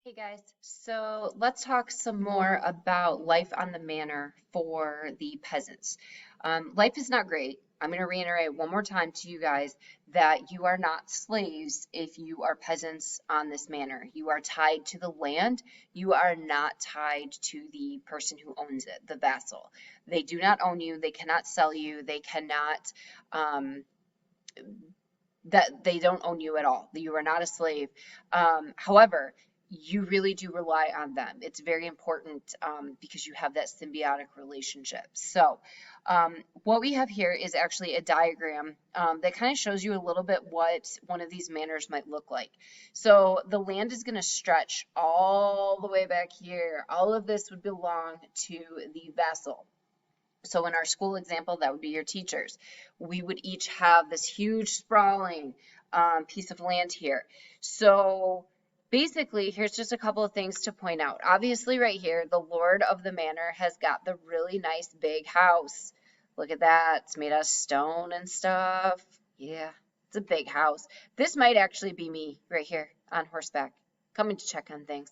Hey guys, so let's talk some more about life on the manor for the peasants. Life is not great. I'm going to reiterate one more time to you guys that you are not slaves if you are peasants on this manor. You are tied to the land. You are not tied to the person who owns it, the vassal. They do not own you. They cannot sell you. They cannot, um, that they don't own you at all. You are not a slave. However, you really do rely on them. It's very important because you have that symbiotic relationship. So, what we have here is actually a diagram that kind of shows you a little bit what one of these manors might look like. So, the land is going to stretch all the way back here. All of this would belong to the vassal. So in our school example, that would be your teachers. We would each have this huge sprawling piece of land here. So basically, here's just a couple of things to point out. Obviously, right here, the Lord of the Manor has got the really nice big house. Look at that. It's made out of stone and stuff. Yeah, it's a big house. This might actually be me right here on horseback, coming to check on things.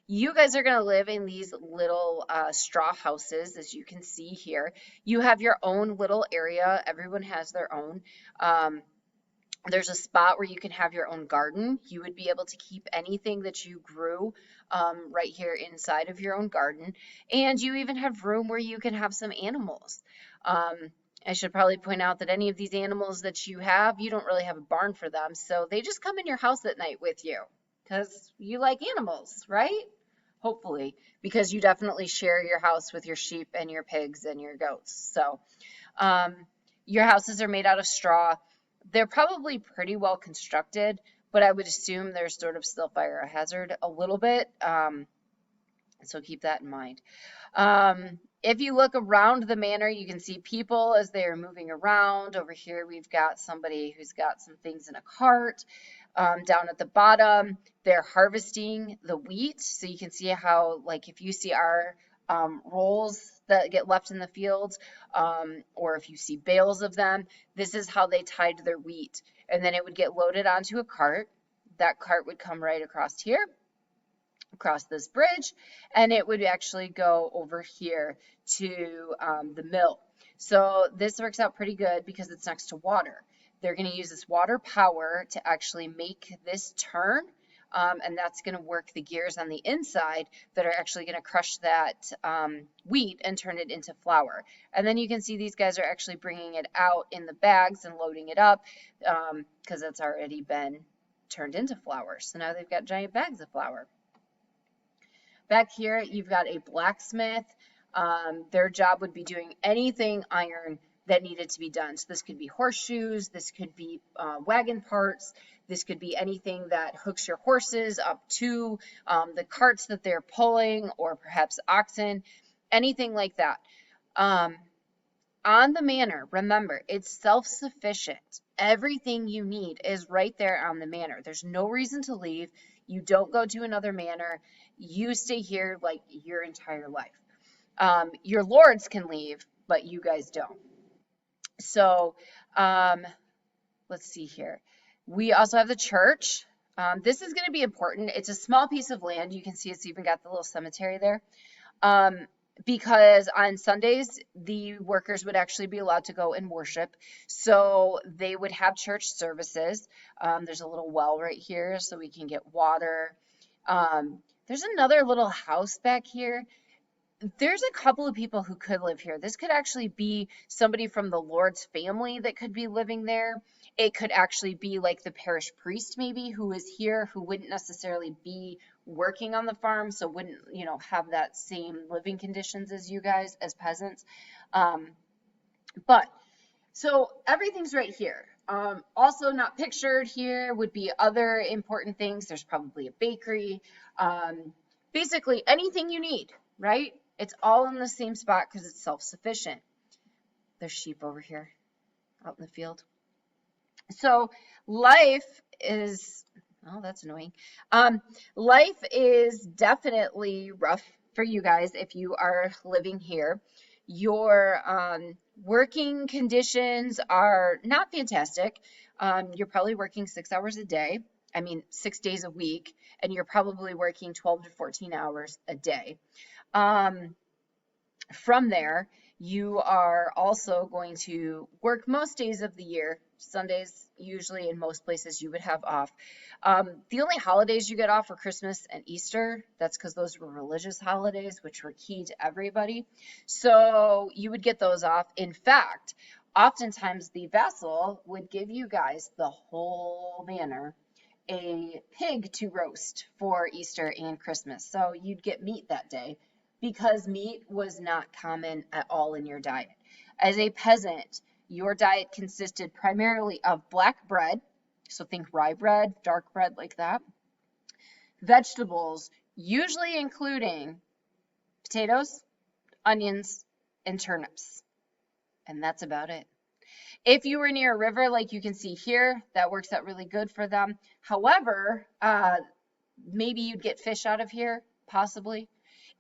You guys are going to live in these little straw houses, as you can see here. You have your own little area. Everyone has their own. Um, there's a spot where you can have your own garden. You would be able to keep anything that you grew right here inside of your own garden. And you even have room where you can have some animals. Um, I should probably point out that any of these animals that you have, you don't really have a barn for them. So they just come in your house at night with you because you like animals, right? Hopefully, because you definitely share your house with your sheep and your pigs and your goats. So, um, your houses are made out of straw. They're probably pretty well constructed, but I would assume there's sort of still fire hazard a little bit. So keep that in mind. If you look around the manor, you can see people as they are moving around. Over here, we've got somebody who's got some things in a cart. Down at the bottom, they're harvesting the wheat. So you can see how, like, if you see our rolls that get left in the fields, or if you see bales of them, this is how they tied their wheat. And then it would get loaded onto a cart. That cart would come right across here, across this bridge, and it would actually go over here to the mill. So this works out pretty good because it's next to water. They're going to use this water power to actually make this turn, and that's going to work the gears on the inside that are actually going to crush that wheat and turn it into flour. And then you can see these guys are actually bringing it out in the bags and loading it up because it's already been turned into flour. So now they've got giant bags of flour. Back here, you've got a blacksmith. Their job would be doing anything iron that needed to be done. So this could be horseshoes, this could be wagon parts, this could be anything that hooks your horses up to the carts that they're pulling, or perhaps oxen, anything like that. On the manor, remember, it's self-sufficient. Everything you need is right there on the manor. There's no reason to leave. You don't go to another manor. You stay here like your entire life. Your lords can leave, but you guys don't. So, let's see here. We also have the church. This is going to be important. It's a small piece of land. You can see it's even got the little cemetery there. Because on Sundays, the workers would actually be allowed to go and worship. So they would have church services. There's a little well right here so we can get water. There's another little house back here. There's a couple of people who could live here. This could actually be somebody from the Lord's family that could be living there. It could actually be like the parish priest maybe who is here, who wouldn't necessarily be working on the farm, so wouldn't, have that same living conditions as you guys as peasants. But so everything's right here. Also not pictured here would be other important things. There's probably a bakery. Basically anything you need, right? It's all in the same spot because it's self-sufficient. There's sheep over here out in the field. So life is, oh, that's annoying. Life is definitely rough for you guys if you are living here. Your working conditions are not fantastic. You're probably working 6 hours a day. I mean, 6 days a week, and you're probably working 12 to 14 hours a day. Um, from there, you are also going to work most days of the year. Sundays, usually in most places, you would have off. The only holidays you get off are Christmas and Easter. That's because those were religious holidays, which were key to everybody. So you would get those off. In fact, oftentimes the vassal would give you guys, the whole manor, a pig to roast for Easter and Christmas. So you'd get meat that day because meat was not common at all in your diet. As a peasant, your diet consisted primarily of black bread, so think rye bread, dark bread like that, vegetables, usually including potatoes, onions, and turnips. And that's about it. If you were near a river, like you can see here, that works out really good for them. However, maybe you'd get fish out of here, possibly.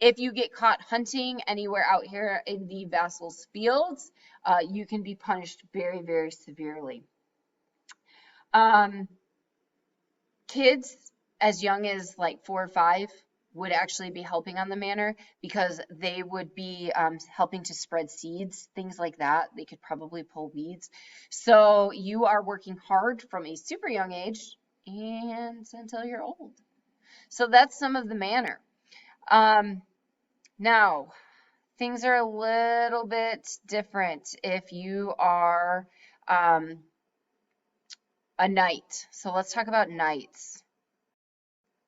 If you get caught hunting anywhere out here in the vassal's fields, you can be punished very, very severely. Kids as young as like 4 or 5 would actually be helping on the manor because they would be helping to spread seeds, things like that. They could probably pull weeds. So you are working hard from a super young age and until you're old. So that's some of the manor. Now, things are a little bit different if you are a knight. So let's talk about knights.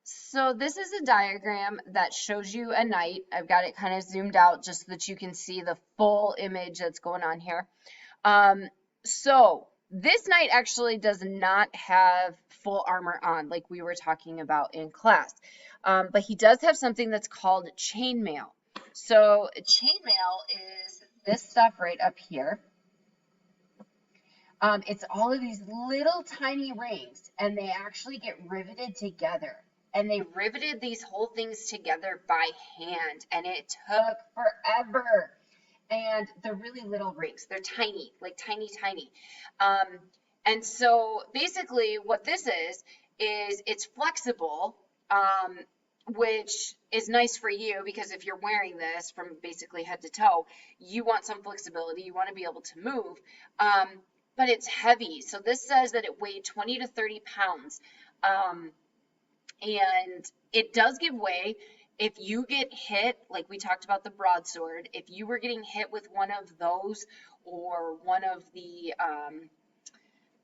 So this is a diagram that shows you a knight. I've got it kind of zoomed out just so that you can see the full image that's going on here. So this knight actually does not have full armor on like we were talking about in class. But he does have something that's called chainmail. So chainmail is this stuff right up here. It's all of these little tiny rings, and they actually get riveted together. And they riveted these whole things together by hand, and it took forever. And they're really little rings. They're tiny, like tiny, tiny. And so basically what this is it's flexible, which is nice for you because if you're wearing this from basically head to toe, you want some flexibility. You want to be able to move. But it's heavy. So this says that it weighed 20 to 30 pounds. And it does give way if you get hit, like we talked about the broadsword, if you were getting hit with one of those or one of the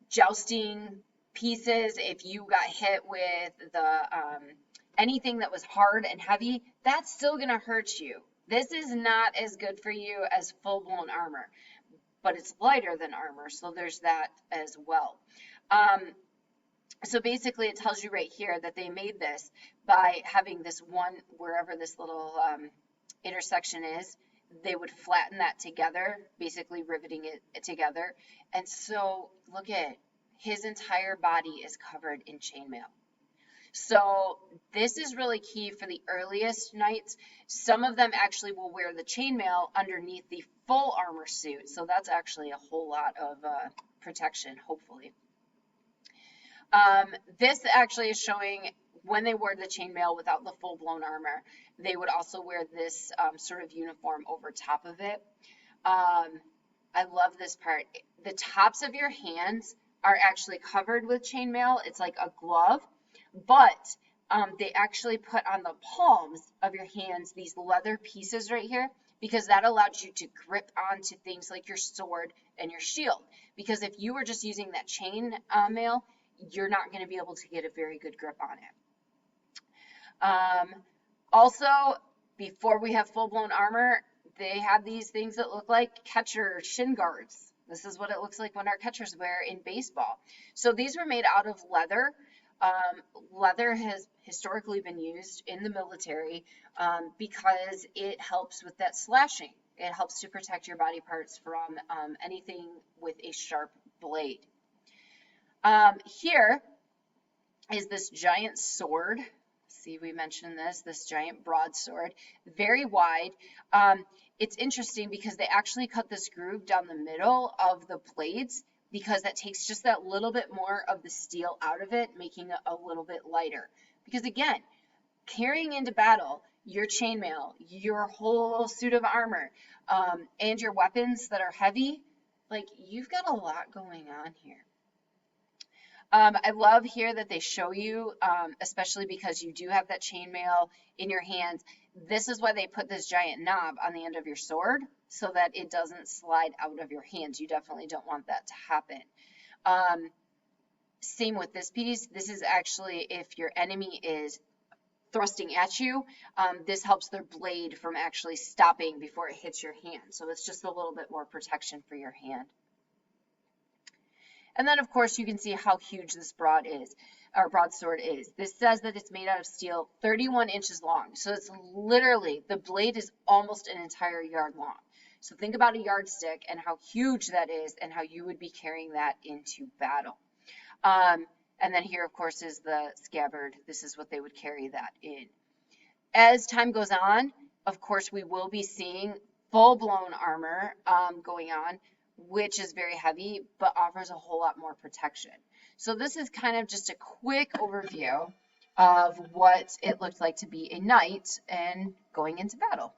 jousting pieces, if you got hit with the anything that was hard and heavy, that's still going to hurt you. This is not as good for you as full-blown armor, but it's lighter than armor, so there's that as well. So basically it tells you right here that they made this by having this one, wherever this little intersection is, they would flatten that together, basically riveting it together. And so look at his entire body is covered in chainmail. So this is really key for the earliest knights. Some of them actually will wear the chainmail underneath the full armor suit. So that's actually a whole lot of protection, hopefully. This actually is showing when they wore the chainmail without the full-blown armor. They would also wear this sort of uniform over top of it. I love this part. The tops of your hands are actually covered with chainmail. It's like a glove, but they actually put on the palms of your hands these leather pieces right here because that allowed you to grip onto things like your sword and your shield. Because if you were just using that chain mail, you're not going to be able to get a very good grip on it. Also, before we have full-blown armor, they have these things that look like catcher shin guards. This is what it looks like when our catchers wear in baseball. So these were made out of leather. Leather has historically been used in the military because it helps with that slashing. It helps to protect your body parts from anything with a sharp blade. Here is this giant sword. See, we mentioned this giant broadsword, very wide. It's interesting because they actually cut this groove down the middle of the blades because that takes just that little bit more of the steel out of it, making it a little bit lighter. Because again, carrying into battle your chainmail, your whole suit of armor, and your weapons that are heavy, like you've got a lot going on here. I love here that they show you, especially because you do have that chainmail in your hands. This is why they put this giant knob on the end of your sword so that it doesn't slide out of your hands. You definitely don't want that to happen. Same with this piece. This is actually if your enemy is thrusting at you, this helps their blade from actually stopping before it hits your hand. So it's just a little bit more protection for your hand. And then, of course, you can see how huge this broadsword is. This says that it's made out of steel 31 inches long. So it's literally, the blade is almost an entire yard long. So think about a yardstick and how huge that is and how you would be carrying that into battle. And then here, of course, is the scabbard. This is what they would carry that in. As time goes on, of course, we will be seeing full-blown armor going on, which is very heavy, but offers a whole lot more protection. So this is kind of just a quick overview of what it looked like to be a knight and going into battle.